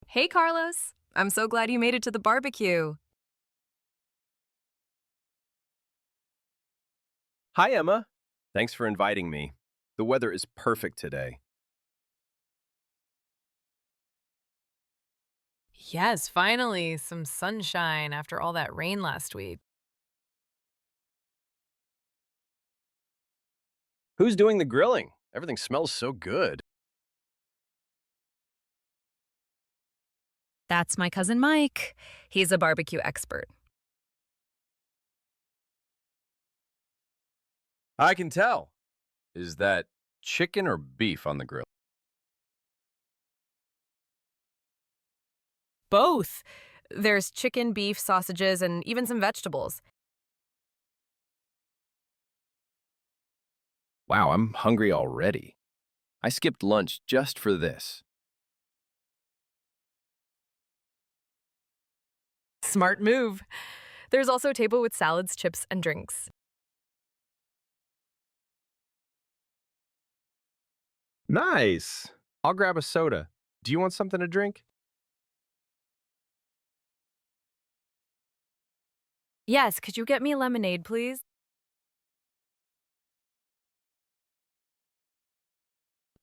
Hey, Carlos. I'm so glad you made it to the barbecue. Hi, Emma. Thanks for inviting me. The weather is perfect today. Yes, finally, some sunshine after all that rain last week. Who's doing the grilling? Everything smells so good. That's my cousin Mike. He's a barbecue expert. I can tell. Is that chicken or beef on the grill? Both. There's chicken, beef, sausages, and even some vegetables. Wow, I'm hungry already. I skipped lunch just for this. Smart move. There's also a table with salads, chips, and drinks. Nice. I'll grab a soda. Do you want something to drink? Yes, could you get me lemonade, please?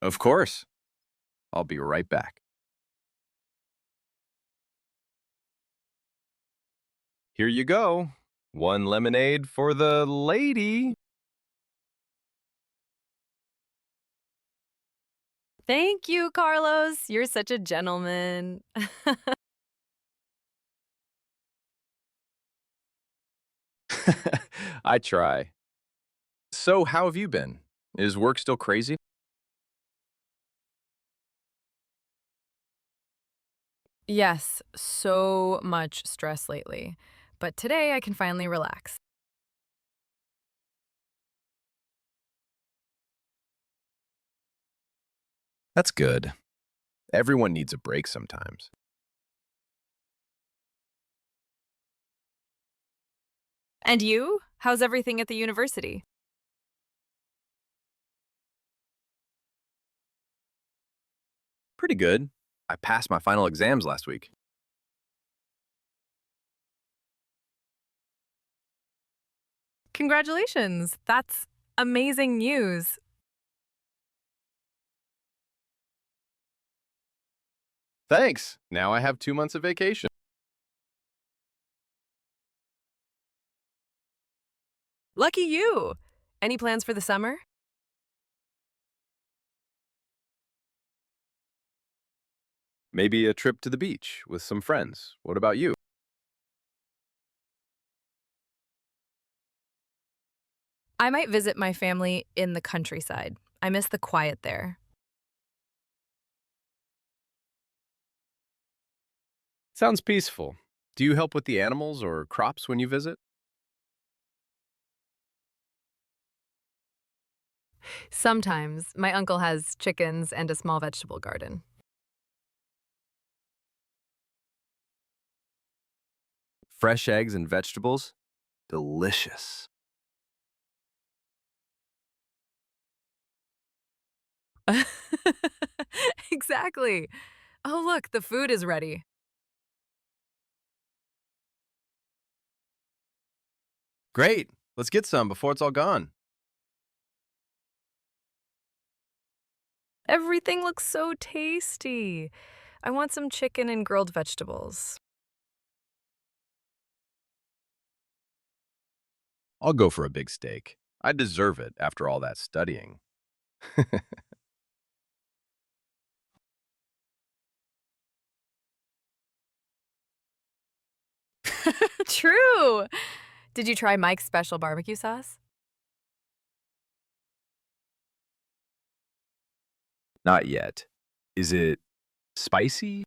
Of course. I'll be right back. Here you go. One lemonade for the lady. Thank you, Carlos. You're such a gentleman. I try. So, how have you been? Is work still crazy? Yes, so much stress lately. But today I can finally relax. That's good. Everyone needs a break sometimes. And you? How's everything at the university? Pretty good. I passed my final exams last week. Congratulations. That's amazing news. Thanks. Now I have 2 months of vacation. Lucky you. Any plans for the summer? Maybe a trip to the beach with some friends. What about you? I might visit my family in the countryside. I miss the quiet there. Sounds peaceful. Do you help with the animals or crops when you visit? Sometimes my uncle has chickens and a small vegetable garden. Fresh eggs and vegetables? Delicious. Exactly. Oh, look, the food is ready. Great. Let's get some before it's all gone. Everything looks so tasty. I want some chicken and grilled vegetables. I'll go for a big steak. I deserve it after all that studying. True. Did you try Mike's special barbecue sauce? Not yet. Is it spicy?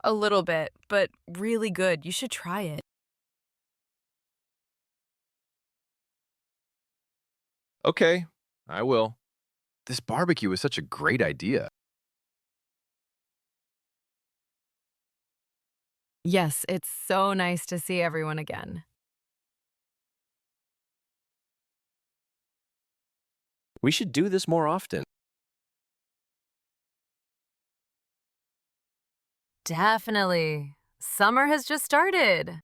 A little bit, but really good. You should try it. Okay, I will. This barbecue is such a great idea. Yes, it's so nice to see everyone again. We should do this more often. Definitely. Summer has just started.